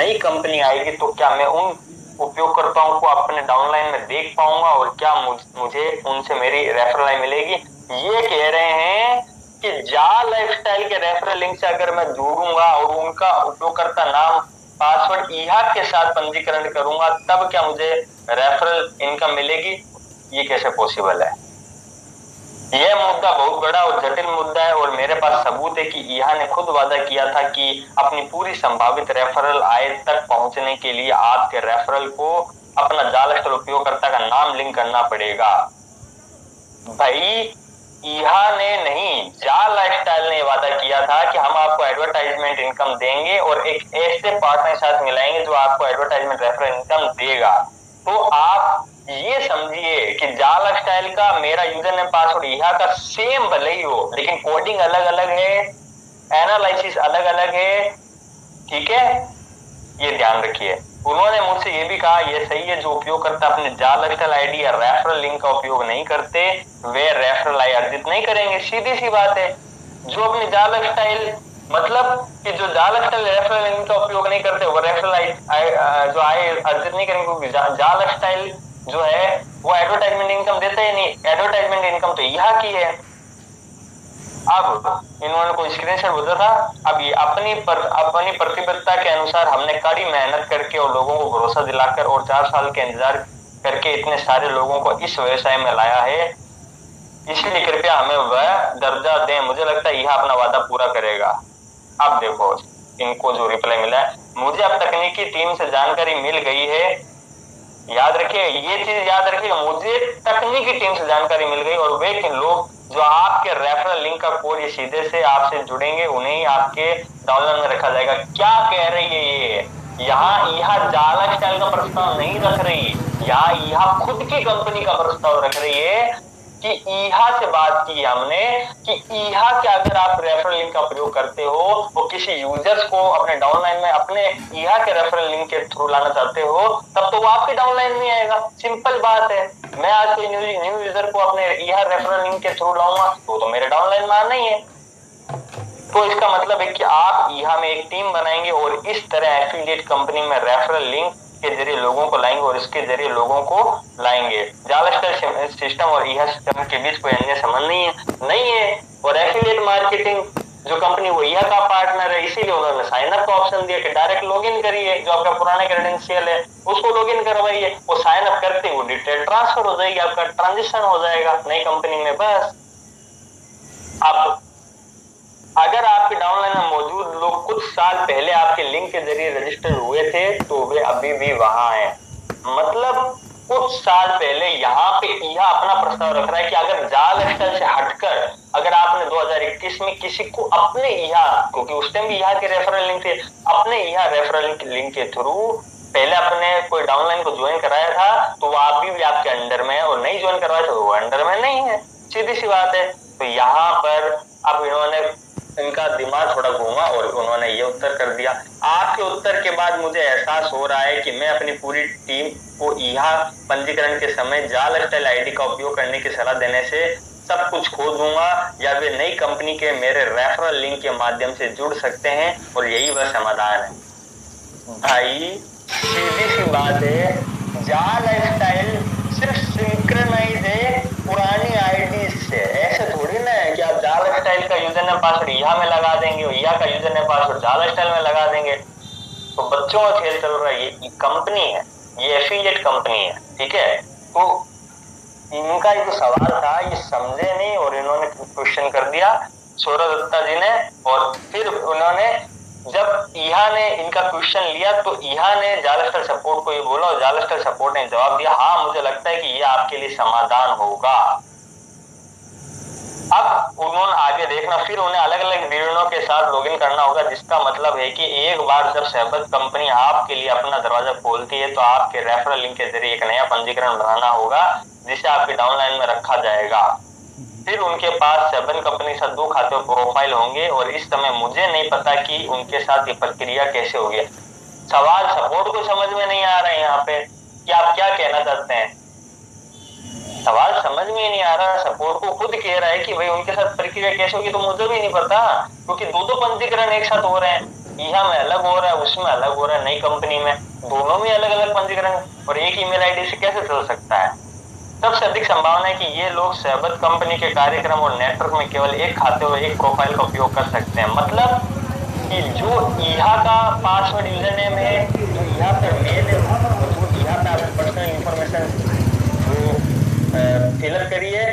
नई कंपनी आएगी तो क्या मैं उन उपयोगकर्ताओं को अपने डाउनलाइन में देख पाऊंगा और क्या मुझे उनसे मेरी रेफरल आई मिलेगी? ये कह रहे हैं कि जा लाइफस्टाइल के रेफरल लिंक से अगर मैं जोड़ूंगा और उनका उपयोगकर्ता नाम पासवर्ड ईहा के साथ पंजीकरण करूंगा तब क्या मुझे रेफरल इनकम मिलेगी? ये कैसे पॉसिबल है? यह मुद्दा बहुत बड़ा और जटिल मुद्दा है और मेरे पास सबूत है कि ईहा ने खुद वादा किया था कि अपनी पूरी संभावित रेफरल आय तक पहुंचने के लिए आपके रेफरल को अपना जालस्टल उपयोगकर्ता का नाम लिंक करना पड़ेगा। भाई, ईहा ने नहीं, जा लाइफस्टाइल ने वादा किया था कि हम आपको एडवर्टाइजमेंट इनकम देंगे और एक ऐसे पार्टनर के साथ मिलाएंगे जो आपको एडवर्टाइजमेंट रेफरल इनकम देगा। तो आप ये समझिए कि जा लाइफस्टाइल का मेरा यूजर नेम पासवर्ड ईहा का सेम भले ही हो, लेकिन कोडिंग अलग अलग है, एनालिसिस अलग अलग है। ठीक है, ये ध्यान रखिए। उन्होंने मुझसे ये भी कहा, ये सही है, जो उपयोगकर्ता अपने जाल लाइफस्टाइल आईडी या रेफरल लिंक का उपयोग नहीं करते वे रेफरल आई अर्जित नहीं करेंगे। सीधी सी बात है। जो अपने जाल लाइफस्टाइल मतलब कि जो जाल लाइफस्टाइल रेफरल लिंक का उपयोग नहीं करते वो रेफरल आई जो आय अर्जित नहीं करेंगे, क्योंकि जाल लाइफस्टाइल जो है वो एडवर्टाइजमेंट इनकम देता ही नहीं। एडवर्टाइजमेंट इनकम तो यहाँ की है। अब इन्होंने कोई स्क्रीनशॉट भेजा था। अब ये अपनी प्रतिबद्धता के अनुसार हमने कड़ी मेहनत करके और लोगों को भरोसा दिलाकर और 4 साल के इंतजार करके इतने सारे लोगों को इस व्यवसाय में लाया है, इसलिए कृपया हमें वह दर्जा दें। मुझे लगता है यह अपना वादा पूरा करेगा। अब देखो इनको जो रिप्लाई मिला है, मुझे अब तकनीकी टीम से जानकारी मिल गई है। याद रखिए, ये चीज याद रखिए, मुझे तकनीकी टीम से जानकारी मिल गई और वे लोग जो आपके रेफरल लिंक का कोड ये सीधे से आपसे जुड़ेंगे उन्हें ही आपके डाउनलोड में रखा जाएगा। क्या कह रही है ये? यहाँ जाला स्टाइल का प्रस्ताव नहीं रख रही, यहाँ खुद की कंपनी का प्रस्ताव रख रही है कि ईहा से बात की हमने कि ईहा के अगर आप रेफरल लिंक का प्रयोग करते हो वो किसी यूजर्स को अपने डाउनलाइन में अपने ईहा के रेफरल लिंक के थ्रू लाना चाहते हो तब तो वो आपके डाउनलाइन में आएगा। सिंपल बात है। मैं आज कोई न्यू यूजर को अपने ईहा रेफरल लिंक के थ्रू लाऊंगा तो मेरे डाउनलाइन में आना ही है। तो इसका मतलब है कि आप ईहा में एक टीम बनाएंगे और इस तरह एफिलिएट कंपनी में रेफरल लिंक के जरिए लोगों को लाएंगे और इसके जरिए लोगों को लाएंगे। जालास्टर सिस्टम और ईहा सिस्टम के बीच कोई अन्य संबंध नहीं है। और एफिलिएट मार्केटिंग जो कंपनी वो ईहा का पार्टनर है, इसीलिए उन्होंने साइन अप का ऑप्शन दिया कि डायरेक्ट लॉगिन करिए, जो आपका पुराना क्रेडेंशियल है उसको लॉगिन करवाइए, वो साइन अप करते ही वो डिटेल ट्रांसफर हो जाएगी, आपका ट्रांजिशन हो जाएगा नई कंपनी में। बस अब अगर आपके डाउनलाइन में मौजूद लोग कुछ साल पहले आपके लिंक के जरिए रजिस्टर हुए थे तो वे अभी भी वहां हैं। मतलब कुछ साल पहले यहाँ पे यह अपना प्रस्ताव रख रहा है कि अगर जाल स्टाइल से हटकर अगर आपने 2021 में किसी को अपने यहाँ, क्योंकि उस टाइम भी यहाँ के रेफरल लिंक थे, अपने यहाँ रेफरल लिंक के थ्रू पहले अपने कोई डाउनलाइन को ज्वाइन कराया था तो वो अभी भी आपके अंडर में है और नहीं ज्वाइन करवाया तो वो अंडर में नहीं है। सीधी सी बात है। तो यहाँ पर अब इन्होंने इनका दिमाग थोड़ा घूमा और उन्होंने ये उत्तर कर दिया। आपके उत्तर के बाद मुझे एहसास हो रहा है कि मैं अपनी पूरी टीम को ईहा पंजीकरण के समय जाल स्टाइल आईडी का उपयोग करने की सलाह देने से सब कुछ खो दूंगा या वे नई कंपनी के मेरे रेफरल लिंक के माध्यम से जुड़ सकते हैं और यही वह समाधान है। भाई सीधी सी बात है, जाल स्टाइल सिर्फ सिंक्रोनाइज है पुरानी आईडी से। ऐसे थोड़ी ना है कि आप जाल स्टाइल का यूजर नेम पासवर्ड ईहा में लगा देंगे और ईहा का यूजर नेम पासवर्ड जाल स्टाइल में लगा देंगे। तो बच्चों का खेल चल रहा है। ये कंपनी है, ये एफिलिएट कंपनी है, ठीक है। तो इनका ये जो सवाल था ये समझे नहीं और इन्होंने क्वेश्चन कर दिया सौरभ दत्ता जी ने। और फिर उन्होंने जब ईहा ने इनका क्वेश्चन लिया तो ईहा ने जालस्टर सपोर्ट को ये बोला और जालस्टर सपोर्ट ने जवाब दिया, हाँ मुझे लगता है कि ये आपके लिए समाधान होगा। अब उन्होंने आगे देखना, फिर उन्हें अलग अलग विवरणों के साथ लॉगिन करना होगा, जिसका मतलब है कि एक बार जब सहबत कंपनी आपके लिए अपना दरवाजा खोलती है तो आपके रेफरल लिंक के जरिए एक नया पंजीकरण बनाना होगा जिसे आपके डाउनलाइन में रखा जाएगा। फिर उनके पास 7 कंपनी से 2 खाते प्रोफाइल होंगे और इस समय मुझे नहीं पता कि उनके साथ ये प्रक्रिया कैसे होगी। सवाल सपोर्ट को समझ में नहीं आ रहा है यहाँ पे कि आप क्या कहना चाहते हैं। सवाल समझ में ही नहीं आ रहा। सपोर्ट को खुद कह रहा है कि भाई उनके साथ प्रक्रिया कैसे होगी, तो मुझे भी नहीं पता क्योंकि 2 पंजीकरण एक साथ हो रहे हैं। ईहा में अलग हो रहा है, उसमें अलग हो रहा है, नई कंपनी में, दोनों में अलग अलग पंजीकरण, और एक ईमेल आईडी से कैसे चल सकता है? सबसे अधिक संभावना है कि ये लोग सहबत कंपनी के कार्यक्रम और नेटवर्क में केवल एक खाते और एक प्रोफाइल का उपयोग कर सकते हैं। मतलब कि जो ईहा का पासवर्ड यूजर नेम है, जो ईहा पर मेल है, और जो ईहा पे आपकी पर्सनल इंफॉर्मेशन जो फिलअप करिए,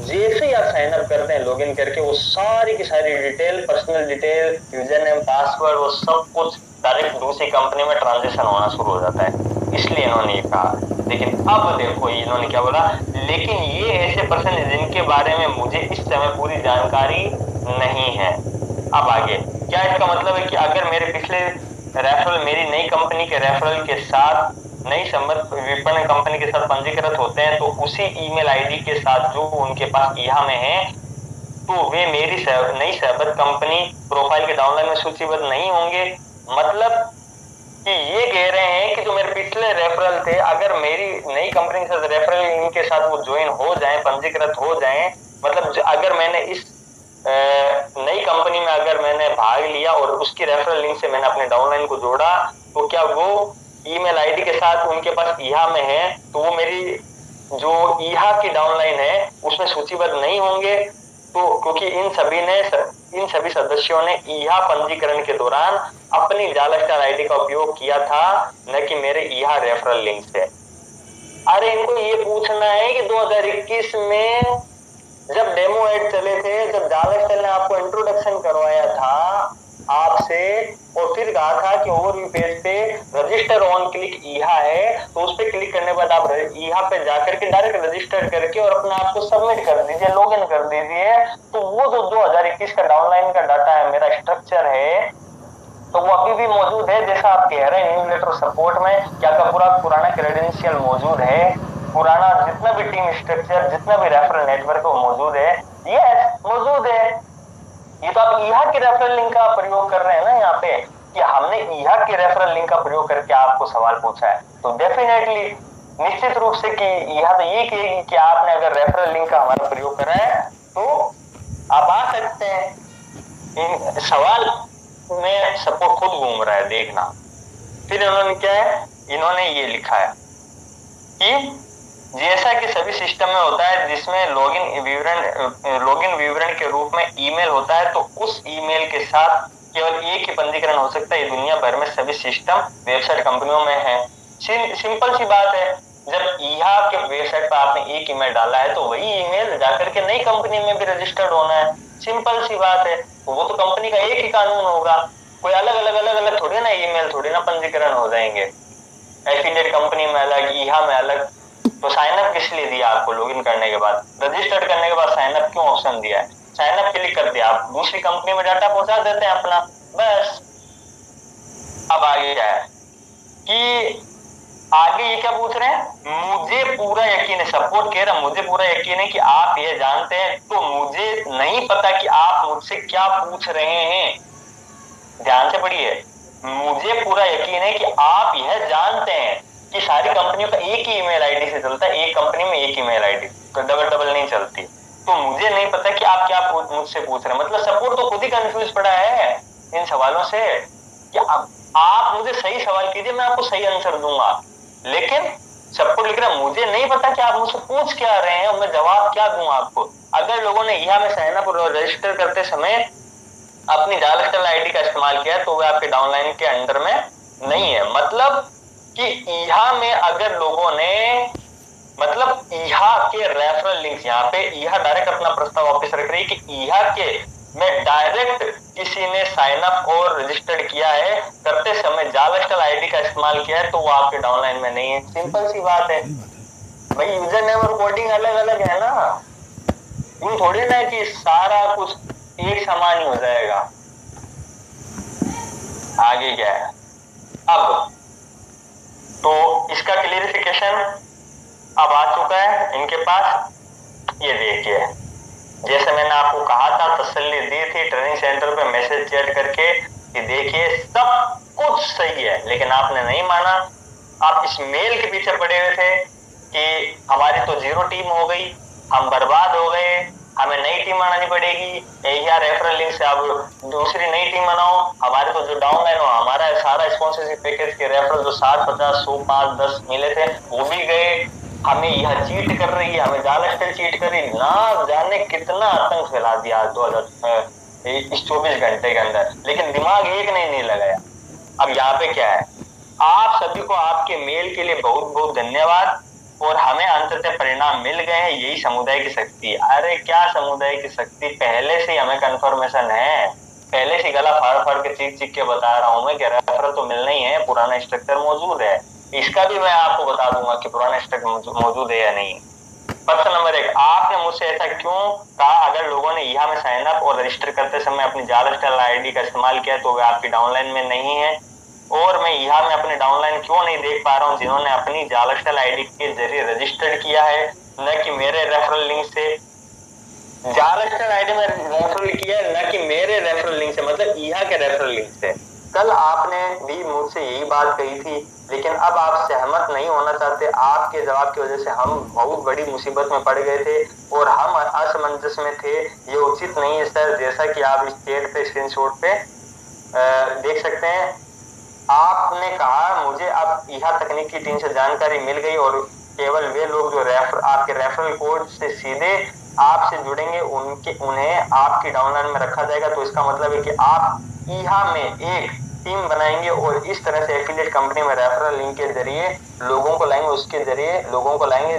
जैसे ही आप साइन अप करते हैं लॉगिन करके, वो सारी की सारी detail, personal detail, user name, password, वो सब कुछ डायरेक्ट दूसरी कंपनी में ट्रांजेक्शन होना शुरू हो जाता है। इसलिए इन्होंने ये कहा। लेकिन अब देखो इन्होंने क्या बोला, लेकिन ये ऐसे पर्सन है जिनके बारे में मुझे इस समय पूरी जानकारी नहीं है। अब आगे क्या इसका मतलब है कि अगर मेरे पिछले रेफरल मेरी नई कंपनी के रेफरल के साथ नई संबद्ध विपणन कंपनी के साथ पंजीकृत होते हैं, तो उसी ईमेल आईडी के साथ जो उनके पास ईहा में है, तो वे मेरी नई सहबद्ध कंपनी प्रोफाइल के डाउनलाइन में सूचीबद्ध नहीं होंगे। मतलब कि ये कह रहे हैं कि जो मेरे पिछले रेफरल थे, अगर मेरी नई कंपनी के साथ रेफरल इनके साथ वो ज्वाइन हो जाएं, पंजीकृत हो जाएं, मतलब अगर मैंने इस नई कंपनी में अगर मैंने भाग लिया और उसकी रेफरल लिंक से मैंने अपने डाउनलाइन को जोड़ा, तो क्या वो ईमेल आईडी के साथ उनके पास ईहा में है, तो वो मेरी जो ईहा की डाउनलाइन है उसमें सूचीबद्ध नहीं होंगे। तो क्योंकि इन सभी सदस्यों ने ईहा पंजीकरण के दौरान अपनी जालस्टार आईडी का उपयोग किया था, न कि मेरे ईहा रेफरल लिंक से। अरे इनको ये पूछना है कि 2021 में जब डेमो एड चले थे, जब जालस्टार ने आपको इंट्रोडक्शन करवाया था आपसे, और फिर कहा था कि ओवरव्यू पेज पे रजिस्टर ऑन क्लिक ईहा है, तो उस पर क्लिक करने के बाद आप ईहा पे जाकर के डायरेक्ट रजिस्टर करके और अपने आप को सबमिट कर दीजिए, लॉगिन कर दीजिए। तो वो जो 2021 का डाउनलाइन का डाटा है, मेरा स्ट्रक्चर है, तो वो अभी भी मौजूद है। जैसा आप कह रहे हैं न्यूज़लेटर सपोर्ट में क्या का पूरा पुराना क्रेडेंशियल मौजूद है, पुराना जितना भी टीम स्ट्रक्चर, जितना भी रेफरल नेटवर्क वो मौजूद है। यस मौजूद है। ये तो आप ईहा के रेफरल लिंक का प्रयोग कर रहे हैं ना यहाँ पे, कि हमने ईहा के रेफरल लिंक का प्रयोग करके आपको सवाल पूछा है, तो डेफिनेटली निश्चित रूप से कि ईहा तो ये कहेगी कि आपने अगर रेफरल लिंक का हमारा प्रयोग करा है तो आप आ सकते हैं। इन सवाल में सबको खुद घूम रहा है, देखना। फिर इन्होंने क्या है, इन्होंने ये लिखा है कि जैसा कि सभी सिस्टम में होता है जिसमें लॉगिन विवरण के रूप में ईमेल होता है, तो उस ईमेल के साथ केवल एक ही पंजीकरण हो सकता है। ये दुनिया भर में सभी सिस्टम वेबसाइट कंपनियों में है। सिंपल सी बात है, जब ईहा के वेबसाइट पर आपने एक ईमेल डाला है, तो वही ईमेल जाकर के नई कंपनी में भी रजिस्टर्ड होना है। सिंपल सी बात है। वो तो कंपनी का एक ही कानून होगा, कोई अलग अलग थोड़ी ना ईमेल थोड़ी ना पंजीकरण हो जाएंगे। एफिलिएट कंपनी में अलग, ईहा में अलग। तो साइन अप किस लिए दिया आपको? लॉगिन करने के बाद, रजिस्टर्ड करने के बाद साइन अप क्यों ऑप्शन दिया है? साइन अप क्लिक कर दिया, आप दूसरी कंपनी में डाटा पहुंचा देते हैं अपना, बस। अब आगे क्या है कि आगे ये क्या पूछ रहे हैं, मुझे पूरा यकीन है, सपोर्ट कह रहा मुझे पूरा यकीन है कि आप ये जानते हैं, तो मुझे नहीं पता कि आप मुझसे क्या पूछ रहे हैं। ध्यान से पढ़िए, मुझे पूरा यकीन है कि आप यह जानते हैं कि सारी कंपनियों का एक ही ईमेल आईडी से चलता है, एक कंपनी में एक ईमेल आईडी, तो डबल नहीं चलती। तो मुझे नहीं पता कि आप क्या मुझसे पूछ रहे हैं। मतलब सपोर्ट तो खुद ही कंफ्यूज पड़ा है इन सवालों से कि आप मुझे सही सवाल कीजिए, मैं आपको सही आंसर दूंगा। लेकिन सपोर्ट लिख रहा है मुझे नहीं पता कि आप मुझसे पूछ क्या रहे हैं और मैं जवाब क्या दूं आपको। अगर लोगों ने ईहा में साइन अप और रजिस्टर करते समय अपनी जालस्टार आईडी का इस्तेमाल किया, तो वे आपके डाउनलाइन के अंडर में नहीं है। मतलब कि ईहा में अगर लोगों ने, मतलब ईहा के रेफरल लिंक्स, यहाँ पे ईहा डायरेक्ट अपना प्रस्ताव वापस रख रही है कि ईहा के में डायरेक्ट किसी ने साइन अप और रजिस्टर्ड किया है, करते समय जालस्टार आईडी का इस्तेमाल किया है, तो वो आपके डाउनलाइन में नहीं है। सिंपल सी बात है भाई, यूजर नेम और कोडिंग अलग अलग है ना, यूं थोड़ी ना कि सारा कुछ एक समान ही हो जाएगा। आगे क्या है अब, तो इसका क्लियरिफिकेशन अब आ चुका है इनके पास। ये देखिए, जैसे मैंने आपको कहा था, तसल्ली दी थी ट्रेनिंग सेंटर पे मैसेज चैट करके कि देखिए सब कुछ सही है, लेकिन आपने नहीं माना। आप इस मेल के पीछे पड़े हुए थे कि हमारी तो जीरो टीम हो गई, हम बर्बाद हो गए, हमें नई टीम बनानी पड़ेगी या रेफरल लिंक से आप दूसरी नई टीम बनाओ। हमारे तो जो डाउनलाइन हो हमारा सारा स्पॉन्सरशिप पैकेज के रेफरल जो 60, 50, 100, 5, 10 मिले थे वो भी गए। हमें यह चीट कर रही है, हमें जालस्टर चीट कर रही, ना जाने कितना आतंक फैला दिया 2024 घंटे के अंदर, लेकिन दिमाग एक ने नहीं लगाया। अब यहाँ पे क्या है, आप सभी को आपके मेल के लिए बहुत बहुत धन्यवाद और हमें अंततः परिणाम मिल गए हैं। यही समुदाय की शक्ति। अरे क्या समुदाय की शक्ति, पहले से हमें कंफर्मेशन है, पहले से गला फाड़ फाड़ के चीख चीख के बता रहा हूं मैं कि रेफरल तो मिलना ही है, पुराना स्ट्रक्चर मौजूद है। इसका भी मैं आपको बता दूंगा कि पुराना स्ट्रक्चर मौजूद है या नहीं। प्रश्न नंबर 1, आपने मुझसे ऐसा क्यों कहा? अगर लोगों ने यहाँ में साइन अप और रजिस्टर करते समय अपनी जालस्टर आईडी का इस्तेमाल किया तो वे आपकी डाउनलाइन में नहीं है, और मैं यहाँ में अपने डाउनलाइन क्यों नहीं देख पा रहा हूँ जिन्होंने अपनी जालस्टर आईडी के जरिए रजिस्टर्ड किया है, न कि मेरे रेफरल लिंक से। जालस्टर आईडी में रेफरल किया है, न कि मेरे रेफरल लिंक से, मतलब यहाँ के रेफरल लिंक से। कल आपने भी मुझसे यही बात कही थी, लेकिन अब आप सहमत नहीं होना चाहते। आपके जवाब की वजह से हम बहुत बड़ी मुसीबत में पड़ गए थे और हम असमंजस में थे। ये उचित नहीं है सर, जैसा कि आप इस चैट पे स्क्रीनशॉट पे देख सकते हैं। आपने कहा मुझे अब यहाँ तकनीकी टीम से जानकारी मिल गई और केवल वे लोग जो आपके रेफरल कोड से सीधे आपसे जुड़ेंगे उन्हें आपकी डाउनलाइन में रखा जाएगा। तो इसका मतलब है कि आप यहाँ में एक टीम बनाएंगे और इस तरह से एफिलिएट कंपनी में रेफरल लिंक के जरिए लोगों को लाएंगे, उसके जरिए लोगों को लाएंगे।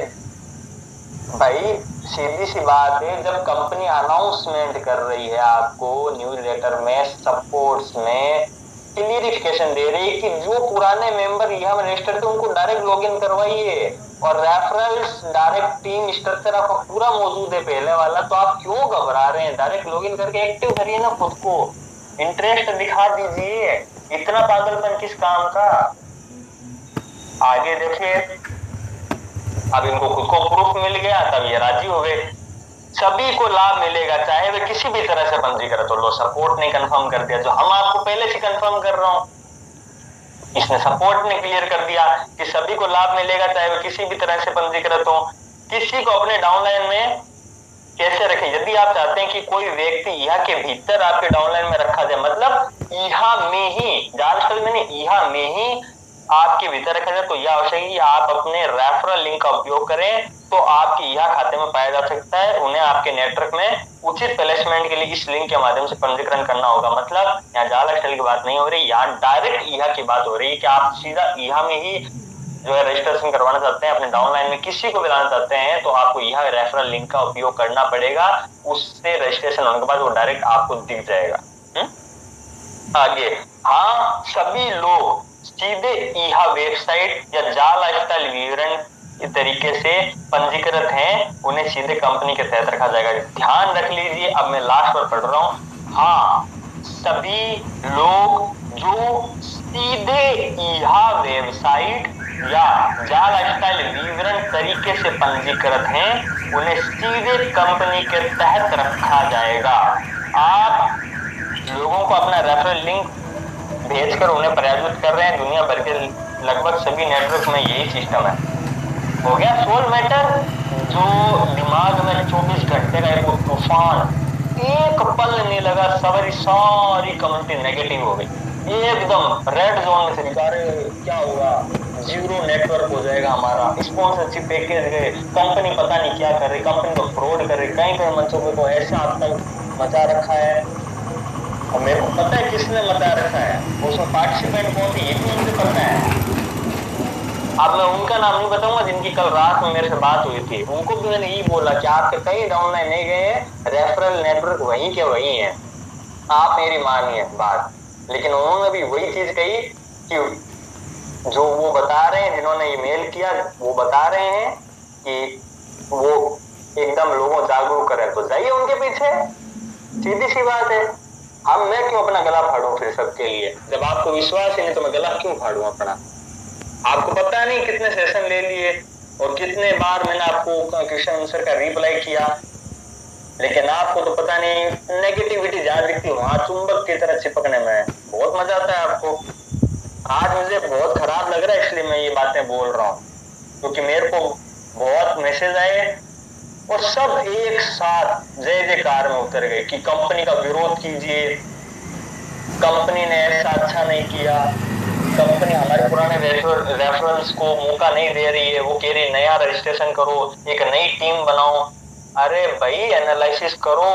भाई सीधी सी बात है, जब कंपनी अनाउंसमेंट कर रही है आपको न्यूज लेटर में, सपोर्ट्स में क्लियरिफिकेशन दे रही है कि जो पुराने मेंबर यहाँ रजिस्टर थे उनको डायरेक्ट लॉगिन करवाइए, और रेफरल्स डायरेक्ट टीम स्ट्रक्चर आपका पूरा मौजूद है पहले वाला, तो आप क्यों घबरा रहे हैं? डायरेक्ट लॉगिन करके एक्टिव करिए ना खुद को, इंटरेस्ट दिखा दीजिए। इतना पागलपन किस काम का? आगे देखिए, अब इनको खुद को प्रूफ मिल गया तब ये राजी हो गए। सभी को लाभ मिलेगा चाहे वे किसी भी तरह से पंजीकृत हो। लो सपोर्ट ने कंफर्म कर दिया, जो हम आपको पहले से कंफर्म कर रहा हूं, इसने सपोर्ट ने क्लियर कर दिया कि सभी को लाभ मिलेगा चाहे वे किसी भी तरह से पंजीकृत हो। किसी को अपने डाउनलाइन में कैसे रखें? यदि आप चाहते हैं कि कोई व्यक्ति यहाँ के भीतर आपके डाउनलाइन में रखा जाए, मतलब यहाँ में ही, जालस्टर में नहीं, यहाँ में ही आपके भीतर रखा जाए, तो यह आवश्यक है कि आप अपने रेफरल लिंक का उपयोग करें, तो आपके यहाँ खाते में पाया जा सकता है। उन्हें आपके नेटवर्क में उचित प्लेसमेंट के लिए इस लिंक के माध्यम से पंजीकरण करना होगा। मतलब यहाँ जालस्टर की बात नहीं हो रही, यहाँ डायरेक्ट यहाँ की बात हो रही है कि आप सीधा यहाँ में ही जो है रजिस्ट्रेशन करवाना चाहते हैं, अपने डाउनलाइन में किसी को भी लाना चाहते हैं, तो आपको यह रेफरल लिंक का उपयोग करना पड़ेगा। उससे रजिस्ट्रेशन होने के बाद वो डायरेक्ट आपको दिख जाएगा। आगे, हाँ, सभी लोग सीधे यह वेबसाइट या जालस्टर विवरण के तरीके से पंजीकृत हैं, उन्हें सीधे कंपनी के तहत रखा जाएगा। ध्यान रख लीजिए, अब मैं लास्ट पर पढ़ रहा हूँ। हाँ, सभी लोग जो सीधे यह वेबसाइट या जालस्टर विवरण तरीके से पंजीकृत हैं, उन्हें सीधे कंपनी के तहत रखा जाएगा। आप लोगों को अपना रेफरल लिंक भेजकर उन्हें प्रायोजित कर रहे हैं। दुनिया भर के लगभग सभी नेटवर्क में यही सिस्टम है। हो गया सोल्व मैटर। जो दिमाग में 24 घंटे का एक तूफान, एक पल नहीं लगा, सारी कम्युनिटी नेगेटिव हो गई, एकदम रेड जोन में से निकाले। क्या हुआ? जीरो नेटवर्क हो जाएगा हमारा, स्पॉन्सरशिप पैकेज गए, कंपनी पता नहीं क्या कर रही, कंपनी को फ्रॉड कर रही, कहीं कहीं मंचों पे तो ऐसा आतंक मचा रखा है। और मेरे को पता है किसने मचा रखा है, उसमें पार्टिसिपेंट कौन थे ये भी मुझे पता है। अब मैं उनका नाम नहीं बताऊंगा जिनकी कल रात में मेरे से बात हुई थी। उनको भी मैंने यही बोला कि आपके कई डाउनलाइन नहीं गए, रेफरल नेटवर्क वही के वही है, आप मेरी मानिए बात। लेकिन उन्होंने भी वही चीज कही कि जो वो बता रहे हैं, जिन्होंने ईमेल किया, वो बता रहे हैं कि वो एकदम लोगों जागरूक करें, तो जाइए उनके पीछे। सीधी सी बात है। अब मैं क्यों अपना गला फाड़ूं फिर सबके लिए? जब आपको विश्वास ही नहीं तो मैं गला क्यों फाड़ूं अपना? आपको पता नहीं कितने सेशन ले लिए और कितने बार मैंने आपको क्वेश्चन आंसर का रिप्लाई किया, लेकिन आपको तो पता नहीं, नेगेटिविटी जहां दिखती वहां चुंबक की तरह चिपकने में बहुत मजा आता है आपको। आज मुझे बहुत खराब लग रहा है, इसलिए मैं ये बातें बोल रहा हूँ, क्योंकि मेरे को बहुत मैसेज आए और सब एक साथ जय जयकार में उतर गए कि कंपनी का विरोध कीजिए, कंपनी ने ऐसा अच्छा नहीं किया, कंपनी हमारे पुराने रेफरेंस को मौका नहीं दे रही है, वो कह रही है नया रजिस्ट्रेशन करो, एक नई टीम बनाओ। अरे भाई एनालिसिस करो,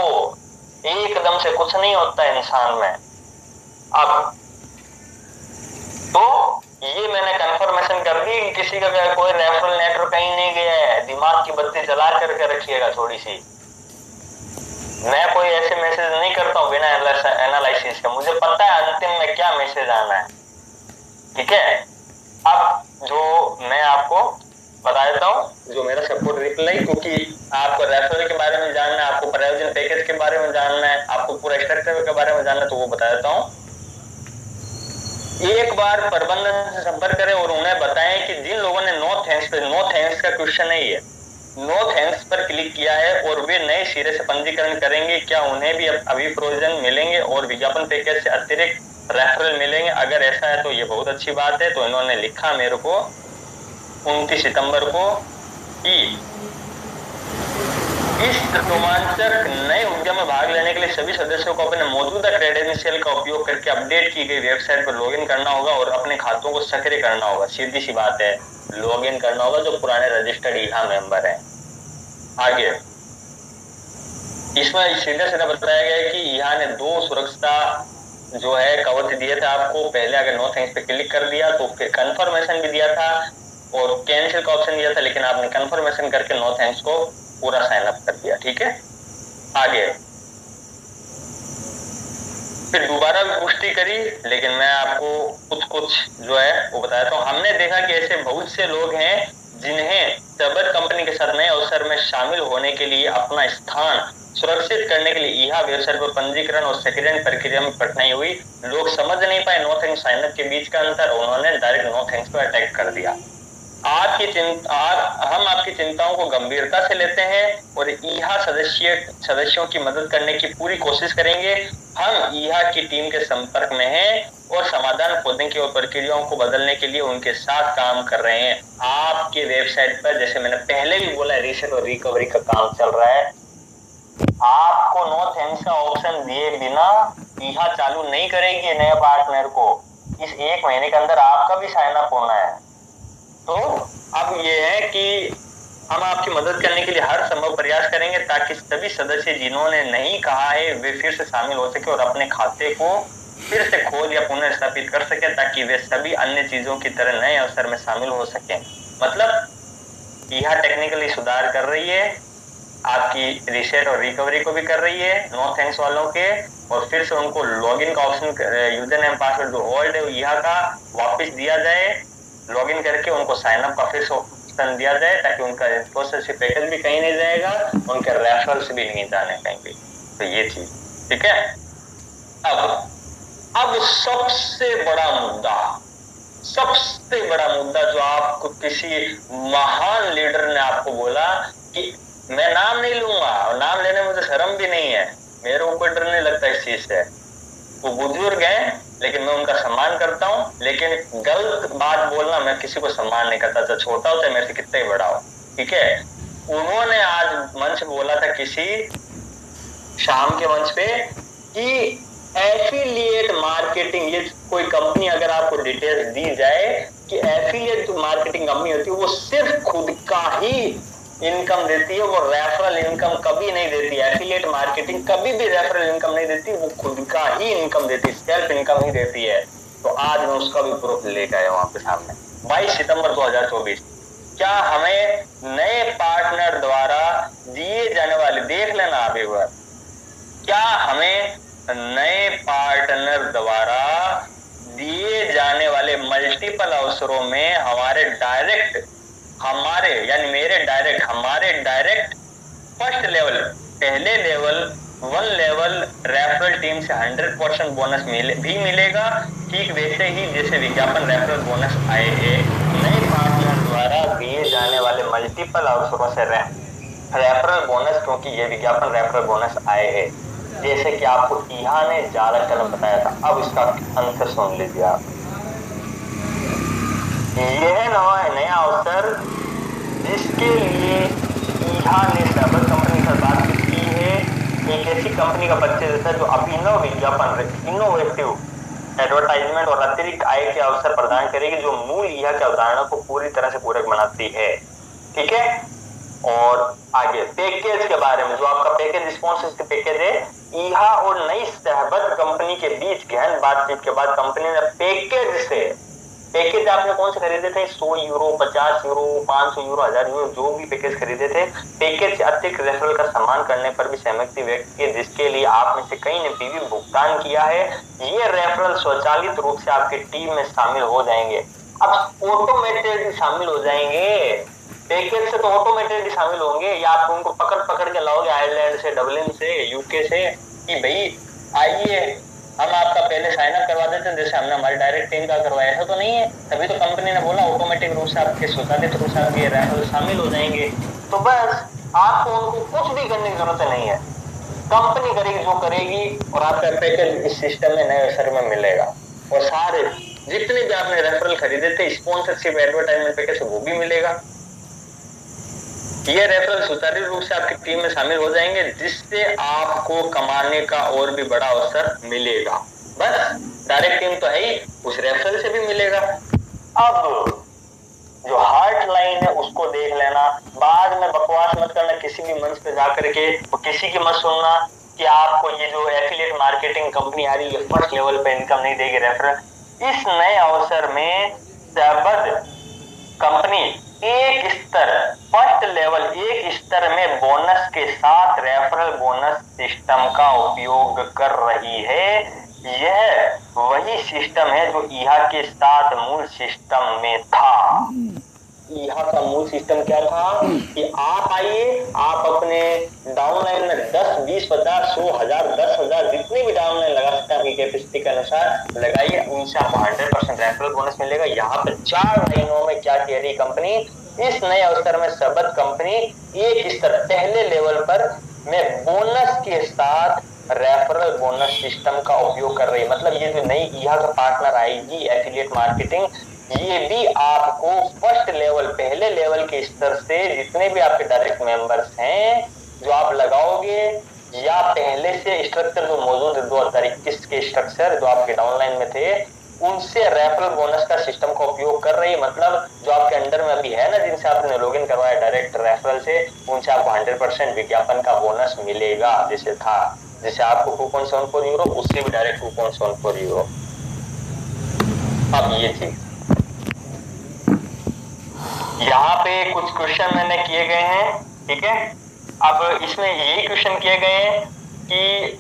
एकदम से कुछ नहीं होता इंसान में। अब तो ये मैंने कंफर्मेशन कर दी, किसी का कोई रेफरल नेटवर्क कहीं नहीं गया है, दिमाग की बत्ती जला करके रखिएगा थोड़ी सी। मैं कोई ऐसे मैसेज नहीं करता हूँ बिना एनालिसिस का, मुझे पता है अंतिम में क्या मैसेज आना है, ठीक है। अब जो मैं आपको बता देता हूँ, जो मेरा सपोर्ट रिप्लाई, क्योंकि आपको रेफरल के बारे में जानना है, आपको प्रायोजन पैकेज के बारे में जानना है, आपको पूरा स्ट्रक्चर के बारे में जानना है, तो वो बता देता हूँ। एक बार प्रबंधन से संपर्क करें और उन्हें बताएं कि जिन लोगों ने नो थैंक्स का क्वेश्चन है, ये नो थैंक्स पर क्लिक किया है और वे नए सिरे से पंजीकरण करेंगे, क्या उन्हें भी अभी प्रोविजन मिलेंगे और विज्ञापन पैकेज से अतिरिक्त रेफरल मिलेंगे? अगर ऐसा है तो ये बहुत अच्छी बात है। तो इन्होंने लिखा मेरे को 29 सितंबर को कि इस रोमांचक नए उद्यम में भाग लेने के लिए सभी सदस्यों को अपने मौजूदा क्रेडेंशियल का उपयोग करके अपडेट की गई वेबसाइट पर लॉगिन करना होगा और अपने खातों को सक्रिय करना होगा। सीधी सी बात है, लॉगिन करना होगा जो पुराने रजिस्टर्ड ईहा मेंबर हैं। आगे इसमें सीधा सीधा बताया गया है कि ईहा ने 2 सुरक्षा जो है कवच दिए थे आपको। पहले अगर नो थैंक्स पे क्लिक कर दिया तो फिर कंफर्मेशन भी दिया था और कैंसिल का ऑप्शन दिया था, लेकिन आपने कंफर्मेशन करके नो थैंक्स को पूरा साइन अप कर दिया, ठीक है। आगे फिर दोबारा भी पुष्टि करी, लेकिन मैं आपको कुछ जो है वो बताता हूँ। हमने देखा कि ऐसे बहुत से लोग हैं जिन्हें तबत कंपनी के साथ नए अवसर में शामिल होने के लिए अपना स्थान सुरक्षित करने के लिए ईहा वेबसाइट पर पंजीकरण और सक्रियण प्रक्रिया में कठिनाई हुई। लोग समझ नहीं पाए नो थैंक्स साइन अप के बीच का अंतर, उन्होंने डायरेक्ट नो थैंक्स पर अटैक कर दिया। हम आपकी चिंताओं को गंभीरता से लेते हैं और ईहा सदस्यों की मदद करने की पूरी कोशिश करेंगे। हम ईहा की टीम के संपर्क में हैं और समाधान खोजने की और प्रक्रियाओं को बदलने के लिए उनके साथ काम कर रहे हैं। आपके वेबसाइट पर, जैसे मैंने पहले भी बोला, रीसेट और रिकवरी का काम चल रहा है। आपको नो थैंक्स का ऑप्शन दिए बिना ईहा चालू नहीं करेगी नए पार्टनर को। इस 1 महीने के अंदर आपका भी साइन अप होना है। तो अब ये है कि हम आपकी मदद करने के लिए हर संभव प्रयास करेंगे ताकि सभी सदस्य जिन्होंने नहीं कहा है वे फिर से शामिल हो सके और अपने खाते को फिर से खोल या पुनर्स्थापित कर सके, ताकि वे सभी अन्य चीजों की तरह नए अवसर में शामिल हो सके। मतलब यह टेक्निकली सुधार कर रही है, आपकी रीसेट और रिकवरी को भी कर रही है नो थैंक्स वालों के, और फिर से उनको लॉगिन का ऑप्शन, यूजर नेम पासवर्ड जो ओल्ड है यह का वापस दिया जाए, लॉगिन करके उनको साइन अप का फिर से ऑप्शन दिया जाए ताकि उनका स्पॉन्सरशिप पैकेज भी कहीं नहीं जाएगा, उनके रेफरल्स भी नहीं जाने कहीं भी। तो ये चीज ठीक है। अब सबसे बड़ा मुद्दा जो आपको किसी महान लीडर ने आपको बोला कि मैं नाम नहीं लूंगा और नाम लेने में मुझे शर्म भी नहीं है, मेरे ऊपर डर नहीं लगता इस चीज से। वो बुजुर्ग हैं लेकिन मैं उनका सम्मान करता हूँ, लेकिन गलत बात बोलना मैं किसी को सम्मान नहीं करता, चाहे छोटा हो चाहे मेरे से कितना ही बड़ा हो, ठीक है। उन्होंने आज मंच बोला था किसी शाम के मंच पे कि एफिलिएट मार्केटिंग, ये कोई कंपनी अगर आपको डिटेल्स दी जाए कि एफिलिएट जो मार्केटिंग कंपनी होती है वो सिर्फ खुद का ही इनकम देती है, वो रेफरल इनकम कभी नहीं देती। एफिलिएट मार्केटिंग कभी भी रेफरल इनकम नहीं देती, वो खुद का ही इनकम देती है, सेल्फ इनकम ही देती है। तो आज मैं उसका भी प्रूफ लेकर आया हूं आपके सामने। 22 सितंबर 2024, क्या हमें नए पार्टनर द्वारा दिए जाने वाले, देख लेना आप एक बार, क्या हमें नए पार्टनर द्वारा दिए जाने वाले मल्टीपल अवसरों में हमारे डायरेक्ट फर्स्ट लेवल, पहले लेवल 1 लेवल रेफरल टीम से 100% बोनस भी मिलेगा, ठीक वैसे ही जैसे विज्ञापन रेफरल बोनस आए हैं। नए पार्टनर द्वारा दिए जाने वाले मल्टीपल अवसरों से रेफरल बोनस, क्योंकि ये विज्ञापन रेफरल बोनस आए हैं, जैसे कि आपको ईहा ने ज्यादा कलम बताया था। अब इसका आंसर सुन लीजिए आप। यह नया अवसर जिसके लिए ईहा ने एक ऐसी कंपनी का परचेज है जो अभिनव विज्ञापन, इनोवेटिव एडवर्टाइजमेंट और अतिरिक्त आय के अवसर प्रदान करेगी, जो मूल यह की अवधारणा को पूरी तरह से पूरक बनाती है। ठीक है, और आगे पैकेज के बारे में, जो आपका पैकेज स्पॉन्सरशिप पैकेज है, ईहा और नई सहबद्ध कंपनी के बीच गहन बातचीत के बाद कंपनी ने पैकेज आपने कौन से खरीदे थे, 100 यूरो, 50 यूरो, 500 यूरो, 1000 यूरो, जो भी पैकेज खरीदे थे, पैकेज से अतिरिक्त रेफरल का सम्मान करने पर भी सहमति व्यक्त की, जिसके लिए आप में से कई ने भी भुगतान किया है। ये रेफरल स्वचालित रूप से आपकी टीम में शामिल हो जाएंगे। अब ऑटोमेटेड शामिल हो जाएंगे, पैकेज से तो ऑटोमेटेड शामिल होंगे, या आप उनको पकड़ पकड़ के लाओगे आयरलैंड से, डबलिन से, यूके से, कि भाई आइए हम आपका पहले साइन अप करवा देते हैं, जैसे हमने हमारी डायरेक्ट टीम का करवाया। ऐसा तो नहीं है, तभी तो कंपनी ने बोला ऑटोमेटिक रूप से आपके स्वचालित रूप से आपके रेफरल शामिल हो जाएंगे। तो बस आपको उनको कुछ भी करने की जरूरत नहीं है, कंपनी करेगी जो करेगी, और आपका पैकेज इस सिस्टम में नए अवसर में मिलेगा, और सारे जितने भी आपने रेफरल खरीदे थे स्पॉन्सरशिप एडवर्टाइजमेंट पैकेज वो भी मिलेगा। ये रेफरल सुचारू रूप से आपकी टीम में शामिल हो जाएंगे, जिससे आपको कमाने का और भी बड़ा अवसर मिलेगा। बस डायरेक्ट टीम तो है ही, उस रेफरल से भी मिलेगा। अब जो हार्ट लाइन है उसको देख लेना, बाद में बकवास मत करना किसी भी मंच पे जाकर के, और किसी की मत सुनना कि आपको ये जो एफिलिएट मार्केटिंग कंपनी आ रही है फर्स्ट लेवल पे इनकम नहीं देगी रेफरल। इस नए अवसर में सहबद्ध कंपनी एक स्तर, फर्स्ट लेवल एक स्तर में बोनस के साथ रेफरल बोनस सिस्टम का उपयोग कर रही है। यह वही सिस्टम है जो ईहा के साथ मूल सिस्टम में था। ईहा का मूल सिस्टम क्या था कि आप आइए, आप अपने डाउनलाइन में 10, 20, 50, 100, 1000, 10,000 जितने भी डाउनलाइन लगा सकते हैं आपकी कैपेसिटी के अनुसार लगाइए, उनसे आपको 100% रेफरल बोनस मिलेगा। यहाँ पे 4 लाइनों में क्या कह रही कंपनी, इस नए अवसर में सबद कंपनी एक स्तर पहले लेवल पर में बोनस के साथ रेफरल बोनस सिस्टम का उपयोग कर रही है। मतलब ये जो नई ईहा का पार्टनर आएगी एफिलिएट मार्केटिंग, ये भी आपको फर्स्ट लेवल, पहले लेवल के स्तर से जितने भी आपके डायरेक्ट मेंबर्स हैं जो आप लगाओगे, या पहले से स्ट्रक्चर जो मौजूद है 2021 के स्ट्रक्चर जो आपके डाउनलाइन में थे, उनसे रेफरल बोनस का सिस्टम का उपयोग कर रही है। मतलब जो आपके अंडर में अभी है ना, जिनसे आपने लॉगिन करवाया डायरेक्ट रेफरल से, उनसे आपको 100% विज्ञापन का बोनस मिलेगा। जैसे था, जैसे आपको 2.74 यूरो, उससे भी डायरेक्ट 2.74 यूरो। अब ये चीज यहाँ पे कुछ क्वेश्चन मैंने किए गए हैं, ठीक है। अब इसमें यही क्वेश्चन किए गए हैं कि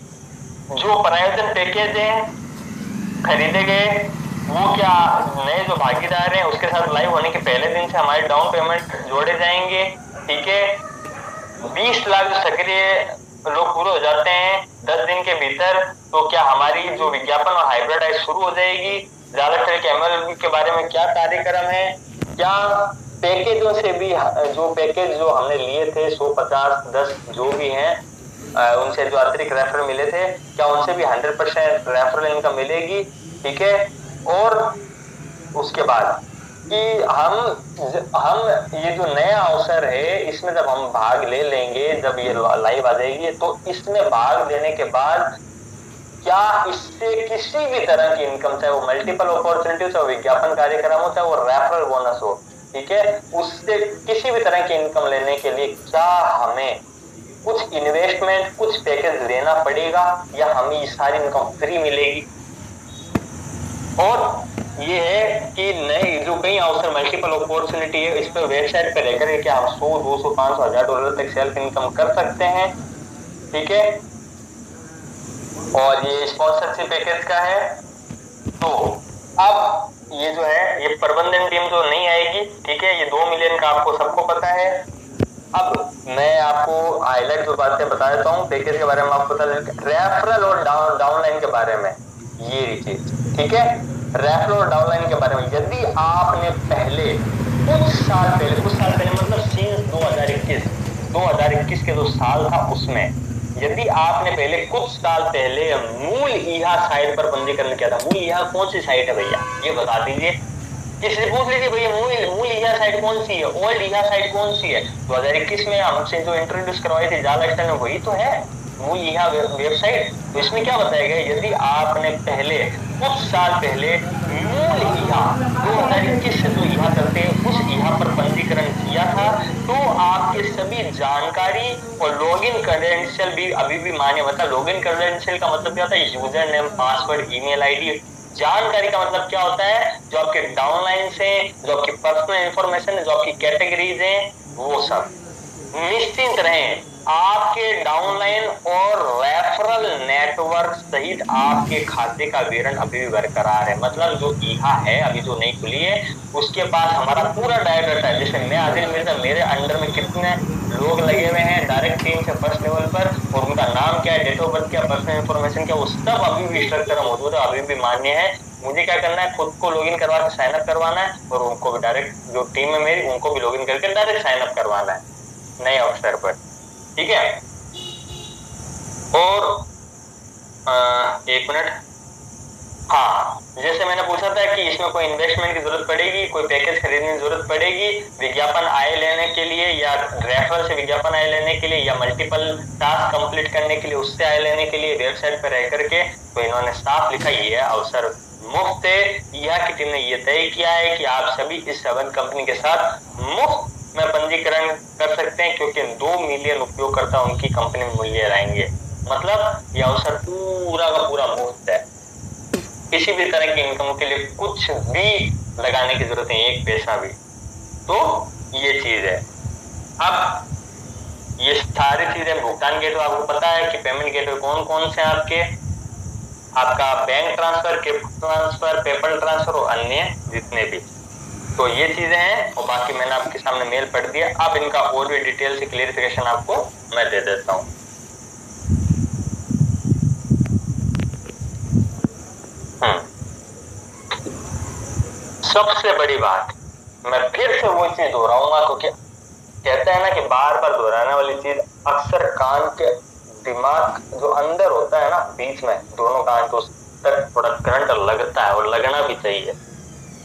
जो प्रायोजन पैकेज है खरीदे गए, वो क्या नए जो भागीदार हैं उसके साथ लाइव होने के पहले दिन से हमारे डाउन पेमेंट जोड़े जाएंगे, ठीक है। 20 लाख जो सक्रिय लोग पूरे हो जाते हैं 10 दिन के भीतर, तो क्या हमारी जो विज्ञापन और हाइब्रिड आय शुरू हो जाएगी। ज्यादातर के एमएलबी के बारे में क्या कार्यक्रम है, क्या पैकेजों से भी, जो पैकेज जो हमने लिए थे 100, 50, 10 जो भी हैं, उनसे जो अतिरिक्त रेफरल मिले थे, क्या उनसे भी 100% रेफरल इनकम मिलेगी, ठीक है। और उसके बाद कि हम ये जो नया अवसर है इसमें जब हम भाग ले लेंगे, जब ये लाइव आ जाएगी, तो इसमें भाग लेने के बाद क्या इससे किसी भी तरह की इनकम, चाहे वो मल्टीपल अपॉर्चुनिटी, चाहे विज्ञापन कार्यक्रम हो, चाहे वो रेफरल बोनस हो, ठीक है, उससे किसी भी तरह की इनकम लेने के लिए क्या हमें कुछ इन्वेस्टमेंट, कुछ पैकेज लेना पड़ेगा, या हमें ये सारी इनकम फ्री मिलेगी। और ये है कि नए जो कई अवसर, मल्टीपल अपॉर्चुनिटी है, इस पर वेबसाइट पे रहकर के हम 100, 200, 500, 1000 डॉलर तक सेल्फ इनकम कर सकते हैं, ठीक है। और ये स्पॉन्सरशिप पैकेज का है। तो अब ये जो है, ये प्रबंधन टीम जो नहीं आएगी, ठीक है, ये 2 मिलियन का आपको सबको पता है। अब मैं आपको हाईलाइट जो बातें बता देता हूँ पैकेज के बारे में, आपको बता दें रेफरल और डाउनलाइन के बारे में, ये चीज, ठीक है। रेफरल और डाउनलाइन के बारे में, यदि आपने पहले कुछ साल पहले मतलब सिंस 2021 के जो साल था उसमें, यदि आपने पहले कुछ साल पहले मूल ईहा साइट पर पंजीकरण किया था, मूल ईहा कौन सी साइट है भैया, ये बता दीजिए। किसी पूछ लीजिए भैया मूल ईहा साइट कौन सी है, ओल्ड ईहा साइट कौन सी है। 2021 में हमसे जो इंट्रोड्यूस करवाई थी जाल लाइफस्टाइल में, वही तो है। मूल ईहा वेबसाइट। तो इसमें क्या बताया गया, यदि आपने पहले कुछ साल पहले मूल ईहा 2021 से जो ईहा चलते हैं उस ईहा पर पंजीकरण किया था, तो आपके सभी जानकारी और लॉगिन क्रेडेंशियल भी अभी भी मान्य होता है। लॉगिन क्रेडेंशियल का मतलब क्या होता है, user name, password, email ID. जानकारी का मतलब क्या होता है, जो आपके डाउनलाइन से, जो आपकी पर्सनल इंफॉर्मेशन है, जो आपकी कैटेगरीज हैं, वो सब। निश्चिंत रहें, आपके डाउनलाइन और रेफरल नेटवर्क सहित आपके खाते का विवरण अभी भी बरकरार है। मतलब जो ईहा है अभी जो नई खुली है उसके पास हमारा पूरा डाटा है। जैसे मैं आदिल मिर्जा, मेरे अंडर में कितने लोग लगे हुए हैं डायरेक्ट टीम से फर्स्ट लेवल पर, और उनका नाम क्या है, डेट ऑफ बर्थ क्या, पर्सनल इंफॉर्मेशन क्या, वो सब अभी भी स्ट्रक्चर मौजूद है, अभी भी मान्य है। मुझे क्या करना है, खुद को लॉगिन करवा के साइन अप करवाना है, और उनको भी डायरेक्ट, जो टीम है मेरी, उनको भी लॉगिन करके डायरेक्ट साइन अप करवाना है नए अवसर पर। ठीक है। और एक मिनट, हाँ, जैसे मैंने पूछा था कि इसमें कोई इन्वेस्टमेंट की जरूरत पड़ेगी, कोई पैकेज खरीदने की जरूरत पड़ेगी विज्ञापन आय लेने के लिए, या रेफरल से विज्ञापन आय लेने के लिए, या मल्टीपल टास्क कंप्लीट करने के लिए उससे आय लेने के लिए वेबसाइट पर रह करके। तो इन्होंने साफ लिखा, ये अवसर मुफ्त है। यह की टीम ने यह तय किया है कि आप सभी इस संबद्ध कंपनी के साथ मुफ्त में पंजीकरण कर सकते हैं, क्योंकि 2 मिलियन उपयोगकर्ता उनकी कंपनी में मूल्य रहेंगे। मतलब यह अवसर पूरा का पूरा मुफ्त है, किसी भी तरह की इनकम के लिए कुछ भी लगाने की जरूरत नहीं, एक पैसा भी। तो ये चीज है। अब ये सारी चीजें, भुगतान गेटवे आपको पता है कि पेमेंट गेटवे कौन कौन से आपके, आपका bank transfer, crypto transfer, PayPal transfer और अन्य जितने भी। तो ये चीजें हैं, और बाकी मैंने आपके सामने मेल पढ़ दिया। अब इनका और भी डिटेल से क्लियरिफिकेशन आपको मैं दे देता हूं। सबसे बड़ी बात, मैं फिर से वो चीज दोहराऊंगा, क्योंकि कहते हैं ना कि बार बार दोहराने वाली चीज अक्सर कान के दिमाग जो अंदर होता है ना, बीच में दोनों कान को, उस तक थोड़ा करंट लगता है, और लगना भी चाहिए।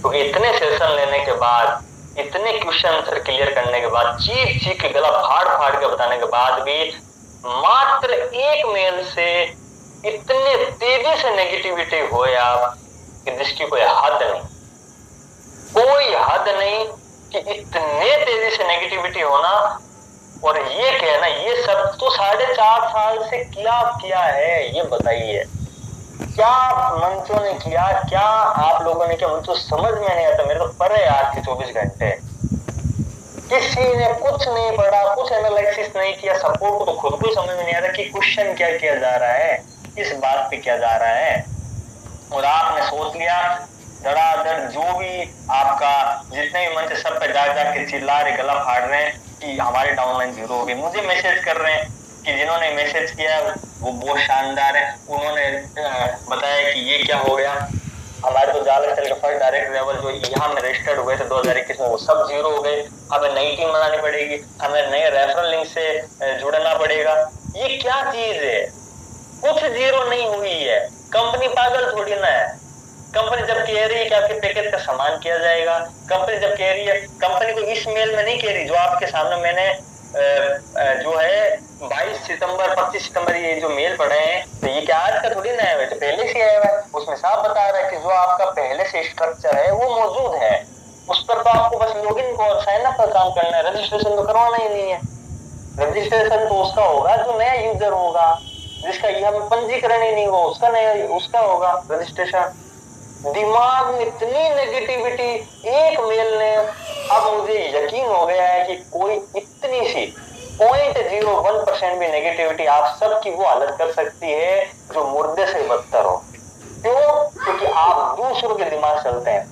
क्योंकि इतने सेशन लेने के बाद, इतने क्वेश्चन आंसर क्लियर करने के बाद, चीख चीख के गला फाड़ फाड़ के बताने के बाद भी मात्र एक मेल से इतने तेजी से नेगेटिविटी हो आप कि जिसकी कोई हद नहीं, कोई हद नहीं, कि इतने तेजी से नेगेटिविटी होना। और ये कहना, ये सब तो 4.5 साल से किया है, ये बताइए क्या मंचों ने किया, क्या आप लोगों ने किया, मुझे तो समझ में नहीं आता। मेरे तो पर है आज के 24 घंटे, किसी ने कुछ नहीं पढ़ा, कुछ एनालिसिस नहीं किया। सपोर्ट को तो खुद को समझ में नहीं आ रहा कि क्वेश्चन क्या किया जा रहा है, किस बात पे किया जा रहा है। और आपने सोच लिया धड़ाधड़, जो भी आपका जितने भी मंच, सब पे जा के चिल्ला रहे, गला फाड़ रहे हैं कि हमारे डाउनलाइन 0 हो गई। मुझे मैसेज कर रहे हैं कि जिन्होंने मैसेज किया वो बहुत शानदार है, उन्होंने बताया कि ये क्या हो गया, हमारे तो जाल स्थल के फर्स्ट डायरेक्ट लेवल जो यहाँ में रजिस्टर्ड हुए थे 2021 में, वो सब 0 हो गए। हमें नई टीम बनानी पड़ेगी, हमें नए रेफरल लिंक से जुड़ना पड़ेगा। ये क्या चीज है, कुछ 0 नहीं हुई है। कंपनी पागल थोड़ी ना है। कंपनी जब कह रही है कि आपके पैकेज का सामान किया जाएगा, कंपनी जब कह रही है, कंपनी को इस मेल में नहीं कह रही, जो आपके सामने मैंने जो है 22 सितंबर 25 सितंबर ये जो मेल पढ़े हैं, तो ये क्या आज का थोड़ी ना है, तो पहले से आया हुआ है। उसमें साफ बता रहा है कि जो आपका पहले से स्ट्रक्चर है वो मौजूद है, उस पर तो आपको बस लॉगिन को साइन अप पर काम करना है, रजिस्ट्रेशन तो करवाना ही नहीं है। रजिस्ट्रेशन तो उसका होगा जो नया यूजर होगा, जिसका यहाँ में पंजीकरण ही नहीं हुआ, उसका नया उसका होगा रजिस्ट्रेशन। दिमाग में इतनी नेगेटिविटी एक मेल ने, अब मुझे यकीन हो गया है कि कोई इतनी सी 0.01% भी नेगेटिविटी आप सबकी वो हालत कर सकती है जो मुर्दे से बदतर हो। क्यों? क्योंकि आप दूसरों के दिमाग चलते हैं।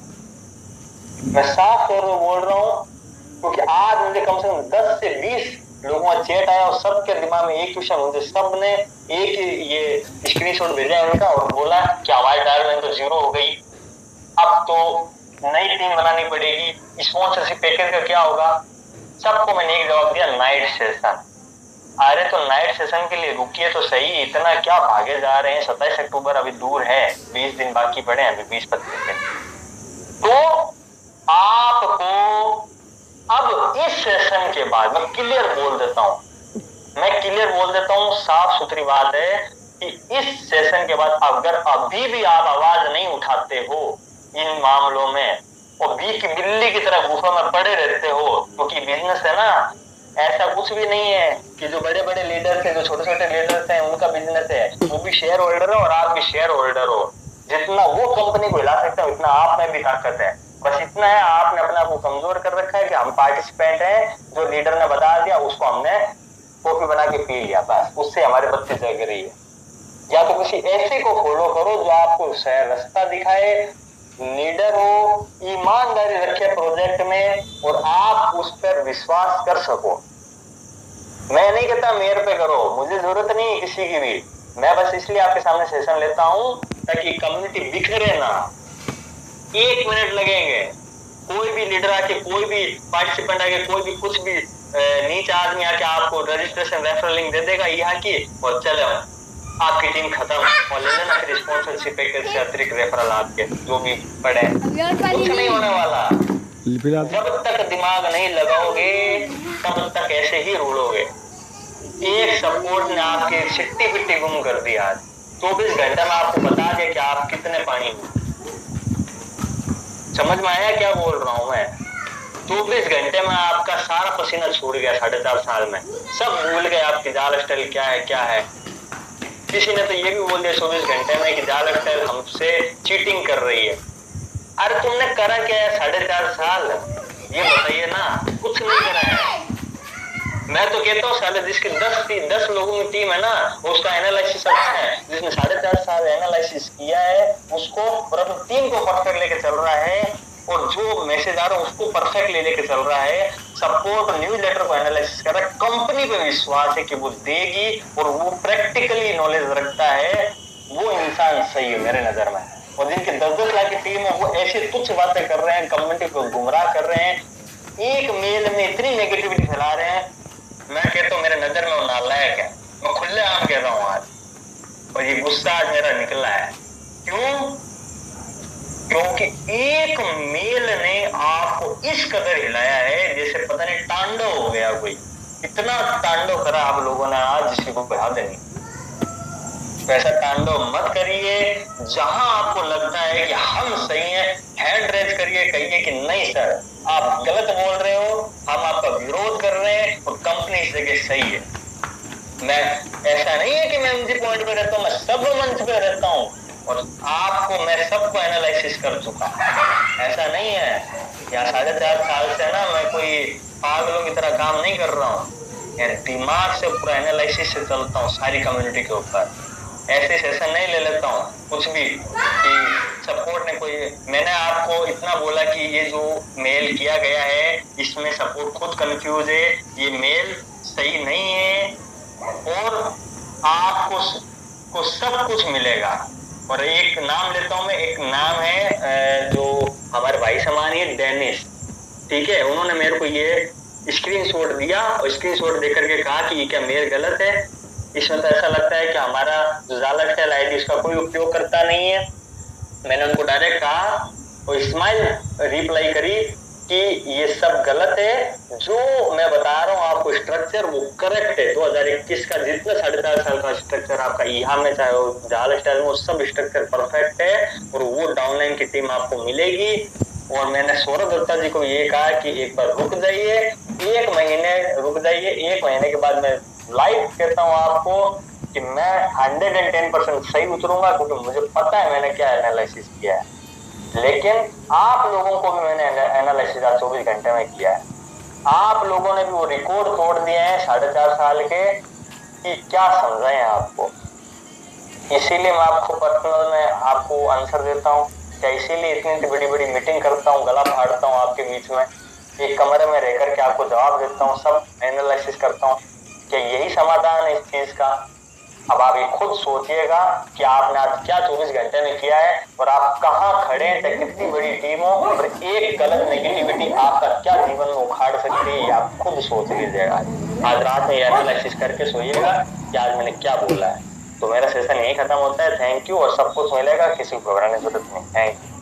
मैं साफ तौर पर बोल रहा हूं, क्योंकि आज मुझे कम से कम 10 से 20 लोगों का चैट आया और सबके दिमाग में एक क्वेश्चन, मुझे सबने एक ये स्क्रीनशॉट भेजा है उनका और बोला कि हमारी डायलॉग तो 0 हो गई, अब तो नई टीम बनानी पड़ेगी, स्पॉन्सरशिप पैकेज का क्या होगा। सबको मैंने एक जवाब दिया, नाइट सेशन। अरे तो नाइट सेशन के लिए रुकिए तो सही, इतना क्या भागे जा रहे हैं। 27 अक्टूबर अभी दूर है, 20 दिन बाकी पड़े हैं, अभी 20-25 दिन। तो आपको अब इस सेशन के बाद मैं क्लियर बोल देता हूं, मैं क्लियर बोल देता हूँ, साफ सुथरी बात है कि इस सेशन के बाद अगर अभी भी आप आवाज नहीं उठाते हो इन मामलों में और बी की बिल्ली की तरह गुफा में पड़े रहते हो, क्योंकि बिजनेस है ना, ऐसा कुछ भी नहीं है कि जो बड़े बड़े लीडर्स हैं, जो छोटे छोटे लीडर्स हैं, उनका बिजनेस है, वो भी शेयर होल्डर है और आप भी शेयर होल्डर हो। जितना वो कंपनी को हिला सकते हैं उतना आप में भी ताकत है। बस इतना है, आपने अपने आप को कमजोर कर रखा है कि हम पार्टिसिपेंट हैं, जो लीडर ने बता दिया उसको हमने कॉफी बना के पी लिया, बस उससे हमारे बत्ती जग रही है। या तो किसी ऐसे को फॉलो करो जो आपको सही रास्ता दिखाए, लीडर हो, ईमानदारी रखे प्रोजेक्ट में और आप उस पर विश्वास कर सको। मैं नहीं कहता मेयर पे करो, मुझे जरूरत नहीं है किसी की भी, मैं बस इसलिए आपके सामने सेशन लेता हूं ताकि कम्युनिटी बिखरे ना। 1 मिनट लगेंगे, कोई भी लीडर आके, कोई भी पार्टिसिपेंट आके, कोई भी कुछ भी नीचा आदमी आके आपको रजिस्ट्रेशन रेफरल लिंक दे देगा यहाँ की और चलो आपकी टीम खत्म और ले लेना फिर स्पॉन्सरशिप पैकेज से अतिरिक्त रेफरल आपके जो भी पड़े, कुछ नहीं होने वाला। जब तक दिमाग नहीं लगाओगे तब तक ऐसे ही रूलोगे। एक सपोर्ट ने आपकी सिट्टी पिट्टी गुम कर दी आज। 24 घंटे में आपको बता दिया कि आप कितने पानी में। समझ में आया क्या बोल रहा हूं मैं? 24 घंटे में आपका सारा पसीना छूट गया। 4.5 साल में सब भूल गए आपकी जाल स्टाइल क्या है क्या है। किसी ने तो ये भी बोल दिया 24 घंटे में कि जाल स्टाइल हमसे चीटिंग कर रही है। अरे तुमने करा क्या है 4.5 साल, ये बताइए ना। कुछ नहीं करा है। मैं तो कहता हूँ साले जिसकी 10 लोगों की टीम है ना, उसका एनालिसिस अच्छा है। जिसने 4.5 साल एनालिसिस किया है उसको और अपनी टीम को परफेक्ट लेके चल रहा है, और जो मैसेज आ रहा है उसको परफेक्ट लेके चल रहा है। सपोर्ट न्यूज लेटर को एनालिसिस कर रहा है, कंपनी पे विश्वास है कि वो देगी और वो प्रैक्टिकली नॉलेज रखता है, वो इंसान सही है मेरे नजर में। और जिनकी 10-10 लाख की टीम है वो ऐसी तुच्छ बातें कर रहे हैं, कम्युनिटी को गुमराह कर रहे हैं, एक मेल में इतनी नेगेटिविटी फैला रहे हैं। मैं कहता हूँ मेरे नजर में वो नालायक है, मैं खुले आम कह रहा हूँ आज। और ये गुस्सा आज मेरा निकला है। क्यों? क्योंकि एक मेल ने आपको इस कदर हिलाया है जैसे पता नहीं तांडव हो गया कोई। इतना तांडव करा आप लोगों ने आज जिसकी कोई हद नहीं। वैसा तांडव मत करिए। जहां आपको लगता है कि हम सही हैं, हैंड रेज करिए, कहिए कि नहीं सर आप गलत बोल रहे हो, हम आपका विरोध कर रहे हैं और कंपनी इस जगह सही है। मैं ऐसा नहीं है कि मैं एमजी पॉइंट पे रहता हूँ, मैं सब मंच पे रहता हूँ और आपको मैं सबको एनालिसिस कर चुका। ऐसा नहीं है। यहाँ 4.5 साल से ना मैं कोई पागलों की तरह काम नहीं कर रहा हूँ, यार दिमाग से पूरा एनालिसिस से चलता हूँ सारी कम्युनिटी के ऊपर। ऐसे सेशन नहीं ले लेता हूँ कुछ भी कि सपोर्ट ने कोई। मैंने आपको इतना बोला कि ये जो मेल किया गया है इसमें सपोर्ट खुद कंफ्यूज है, ये मेल सही नहीं है और आपको सब कुछ मिलेगा। और एक नाम लेता हूं मैं, एक नाम है जो हमारे भाई समान है, डेनिस, ठीक है। उन्होंने मेरे को ये स्क्रीनशॉट दिया और स्क्रीनशॉट देकर के कहा कि ये क्या मेल गलत है, इसमें तो ऐसा लगता है कि हमारा जो जालकटेल आईडी इसका कोई उपयोग करता नहीं है। मैंने उनको डायरेक्ट कहा और स्माइल रिप्लाई करी कि ये सब गलत है, जो मैं बता रहा हूँ आपको स्ट्रक्चर वो करेक्ट है। 2021 का जितना 4.5 साल का स्ट्रक्चर आपका यहाँ में चाहे वो जाल स्टाइल में, वो सब स्ट्रक्चर परफेक्ट है और वो डाउनलाइन की टीम आपको मिलेगी। और मैंने सौरभ दत्ता जी को ये कहा कि एक बार रुक जाइए, 1 महीने रुक जाइए। 1 महीने के बाद मैं लाइव कहता हूँ आपको कि मैं 110% सही उतरूंगा, क्योंकि मुझे पता है मैंने क्या एनालिसिस किया है। लेकिन आप लोगों को भी मैंने एनालिसिस 24 घंटे में किया है। आप लोगों ने भी वो रिकॉर्ड तोड़ दिए हैं 4.5 साल के, कि क्या समझाएं आपको। इसीलिए मैं आपको पर्सनल में आपको आंसर देता हूँ, क्या इसीलिए इतनी बड़ी बड़ी मीटिंग करता हूँ, गला फाड़ता हूँ आपके बीच में, एक कमरे में रह करके आपको जवाब देता हूँ, सब एनालिसिस करता हूँ। क्या यही समाधान है इस चीज का? अब आप ये खुद सोचिएगा कि आपने आज क्या 24 घंटे में किया है और आप कहाँ खड़े हैं, चाहे कितनी बड़ी टीम हो, और एक गलत नेगेटिविटी आपका क्या जीवन में उखाड़ सकती है, आप खुद सोच लीजिएगा। आज रात में एनालिसिस करके सोइएगा कि आज मैंने क्या बोला है। तो मेरा सेशन यही खत्म होता है। Thank you. और सब कुछ मिलेगा, किसी को घबराने की जरूरत नहीं। Thank you.